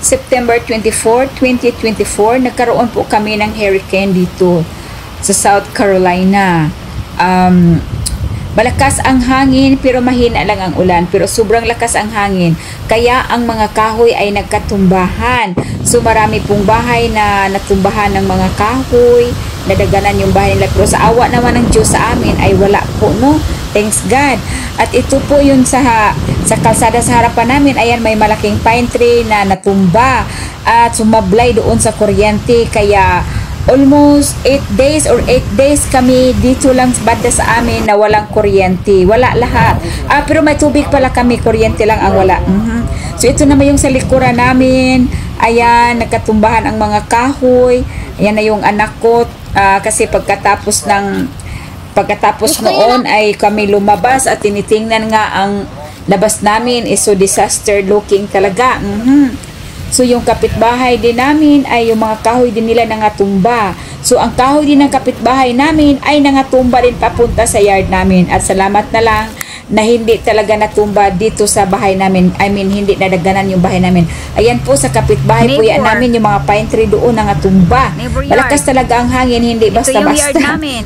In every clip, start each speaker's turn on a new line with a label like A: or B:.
A: September 24, 2024, nagkaroon po kami ng hurricane dito sa South Carolina. Malakas ang hangin pero mahina lang ang ulan, pero sobrang lakas ang hangin kaya ang mga kahoy ay nagkatumbahan. So marami pong bahay na natumbahan ng mga kahoy, nadaganan yung bahay nila, pero sa awa naman ng Diyos sa amin ay wala po, no? Thanks God. At ito po yun sa kalsada sa harapan namin, ayan, may malaking pine tree na natumba at sumablay doon sa kuryente, kaya almost 8 days kami dito lang banda sa amin na walang kuryente. Wala lahat. Pero may tubig pala kami, kuryente lang ang wala. So ito naman yung sa likuran namin. Ayan, nagkatumbahan ang mga kahoy. Ayan na yung anak ko. Kasi pagkatapos noon ay kami lumabas at tinitingnan nga ang labas namin is so disaster looking talaga. So yung kapitbahay din namin ay yung mga kahoy din nila nangatumba. So ang kahoy din ng kapitbahay namin ay nangatumba din papunta sa yard namin. At salamat na lang na hindi talaga natumba dito sa bahay namin. I mean, hindi nadaganan yung bahay namin. Ayan po sa kapitbahay po yan namin, yung mga pine tree doon nangatumba. Malakas talaga ang hangin, hindi basta-basta. Ito yung yard namin.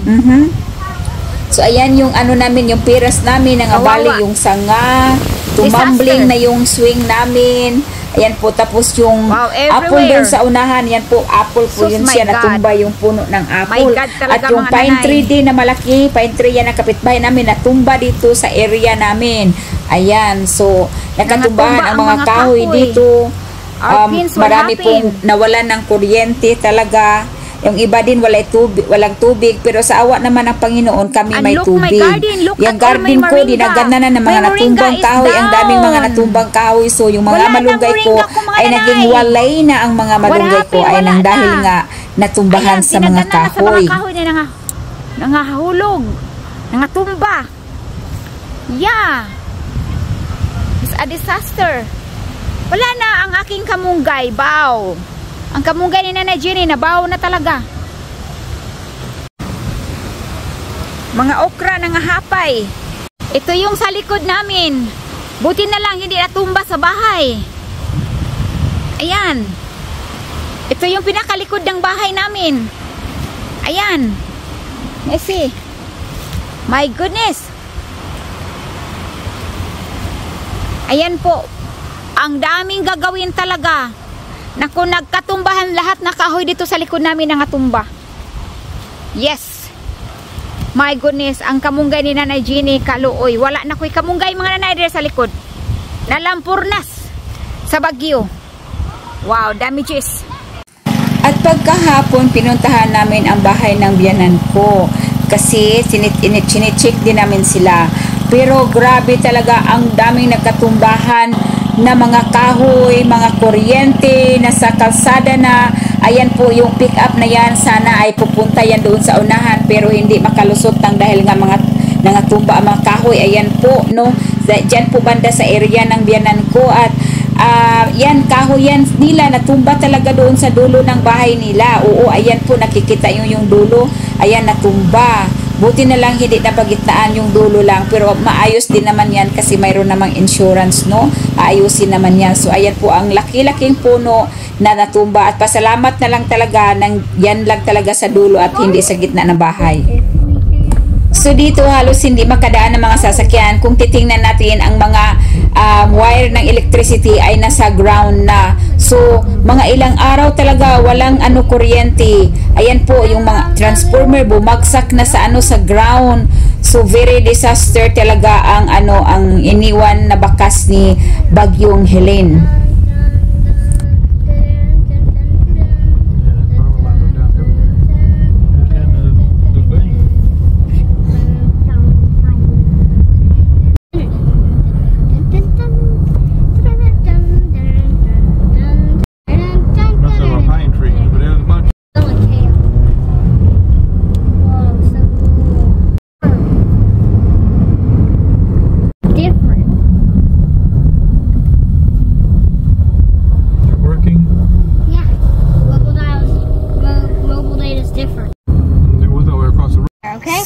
A: So ayan yung ano namin, yung piras namin, nangabali yung sanga, tumambling na yung swing namin. Ayan po, tapos yung apple doon sa unahan, yan po, apple po yun siya, natumba yung puno ng apple. At yung pine tree din na malaki, pine tree yan ang kapitbahay namin, natumba dito sa area namin. Ayan, so, nakatumbahan ang mga kahoy dito. Marami pong nawalan ng kuryente talaga. Yung iba din walang tubig, pero sa awa naman ng Panginoon kami may tubig. Yung garden ko dinagana na ng mga natumbang kahoy, ang daming mga natumbang kahoy. So yung mga malunggay ko ay naging walay na, ang mga malunggay ko ay nang dahil nga natumbahan sa mga kahoy.
B: Nangahulog, nangatumba. Yeah. It's a disaster. Wala na ang aking kamunggay, baw. Ang kamunggay ni Nanay Jenny, nabaw na talaga. Mga okra na hapay. Ito yung sa likod namin. Buti na lang hindi natumba sa bahay. Ayan. Ito yung pinakalikod ng bahay namin. Ayan. Let's see. My goodness. Ayan po. Ang daming gagawin talaga. Naku, nagkatumbahan lahat na kahoy dito sa likod namin nangatumba. Yes. My goodness, ang kamunggay ni Nanay Jenny, kaluoy. Wala na ko'y kamunggay mga nanay dito sa likod. Nalampurnas sa bagyo. Wow, damages.
A: At pagkahapon, pinuntahan namin ang bahay ng biyanan ko. Kasi chine-check din namin sila. Pero grabe talaga, ang daming nagkatumbahan na mga kahoy, mga kuryente, nasa kalsada na. Ayan po yung pick up na yan, sana ay pupunta yan doon sa unahan, pero hindi makalusot dahil nga mga nangatumba ang mga kahoy. Ayan po, no, dyan po banda sa area ng biyanan ko. At yan, kahoy yan nila, natumba talaga doon sa dulo ng bahay nila. Oo, ayan po, nakikita yung dulo, ayan, natumba. Buti na lang hindi napagitnaan yung dulo lang, pero maayos din naman yan kasi mayroon namang insurance, no? Ayusin naman yan. So ayan po ang laki-laking puno na natumba, at pasalamat na lang talaga ng yan lang talaga sa dulo at hindi sa gitna ng bahay. So dito halos hindi makadaan ng mga sasakyan. Kung titingnan natin, ang mga wire ng electricity ay nasa ground na. So mga ilang araw talaga walang kuryente. Ayan po yung mga transformer bumagsak na sa sa ground. So very disaster talaga ang ang iniwan na bakas ni Bagyong Helene.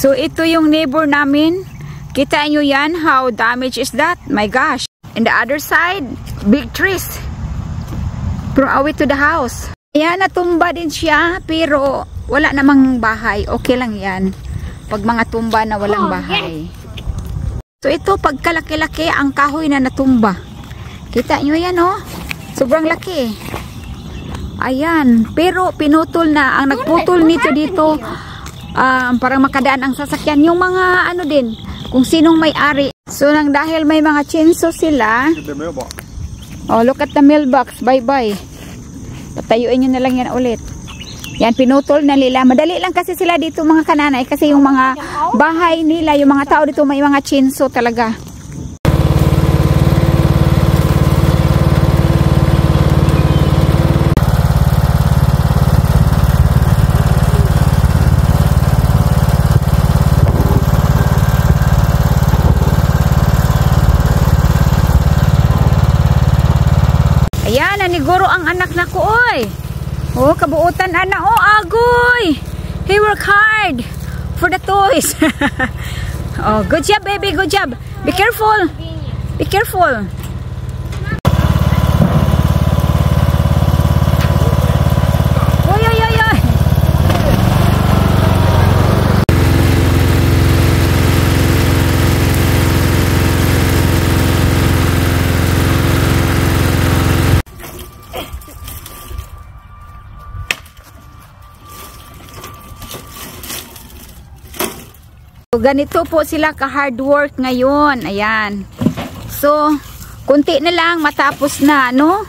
B: So ito yung neighbor namin. Kita nyo yan, how damaged is that? My gosh. And the other side, big trees. From away to the house. Ayan, natumba din siya, pero wala namang bahay. Okay lang yan. Pag mga tumba na walang bahay. So ito, pag kalaki-laki, ang kahoy na natumba. Kita nyo yan, oh. Sobrang laki. Ayan. Pero pinutol na. Ang nagputol nito dito, para makadaan ang sasakyan. Yung mga ano din, kung sinong may-ari. So nang dahil may mga chainsaw sila. Oh, look at the mailbox. Bye-bye. Patayuin nyo na lang yan ulit. Yan, pinutol na nila. Madali lang kasi sila dito mga kananay. Kasi yung mga bahay nila, yung mga tao dito may mga chainsaw talaga. Ayan, naniguro ang anak na ko, oy. Oh, kabuutan, ana. Oh, agoy. He work hard for the toys. Oh, good job, baby. Good job. Be careful. Be careful. Oy, oy, oy, oy. So, ganito po sila ka-hard work ngayon. Ayan. So, kunti na lang matapos na, no?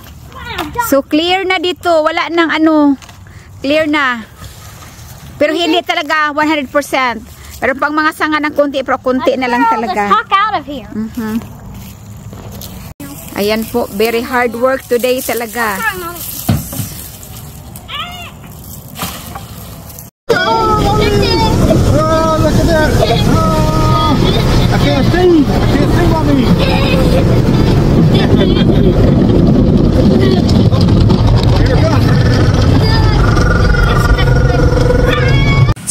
B: So, clear na dito. Wala nang ano. Clear na. Pero hindi talaga 100%. Pero pang mga sanga ng kunti, pero kunti na lang talaga.
C: Let's talk out of here.
B: Ayan po. Very hard work today talaga.
D: Oh, look at that! Oh, I can't see! I can't see, mommy! Here it comes!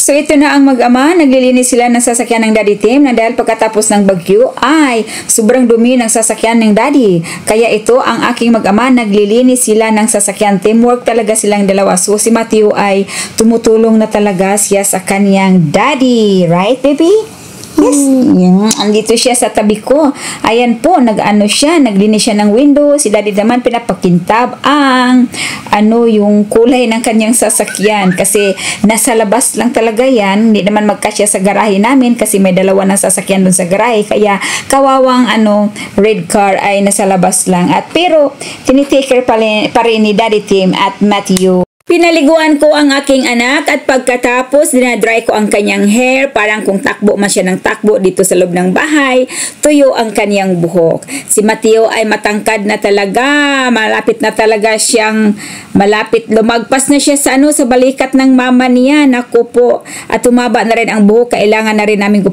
A: So ito na ang mag-ama, naglilinis sila ng sasakyan ng Daddy Tim na dahil pagkatapos ng bagyo ay sobrang dumi ng sasakyan ng Daddy. Kaya ito ang aking mag-ama, naglilinis sila ng sasakyan. Teamwork talaga silang dalawa. So si Matthew ay tumutulong na talaga siya sa kanyang Daddy. Right, baby? Yes. Andito siya sa tabi ko. Ayan po, nag-ano siya, naglinis siya ng window. Si Daddy naman pinapakintab ang yung kulay ng kanyang sasakyan kasi nasa labas lang talaga yan. Hindi naman magkasya sa garahe namin kasi may dalawa ng sasakyan dun sa garahe. Kaya kawawang red car ay nasa labas lang. At pero tinitake pa rin ni Daddy Tim at Matthew. Pinaliguan ko ang aking anak at pagkatapos dinadry ko ang kanyang hair, parang kung takbo man siya ng takbo dito sa loob ng bahay, tuyo ang kanyang buhok. Si Mateo ay matangkad na talaga, malapit na talaga siyang lumagpas na siya sa sa balikat ng mama niya. Naku po, at tumaba na rin ang buhok, kailangan na rin namin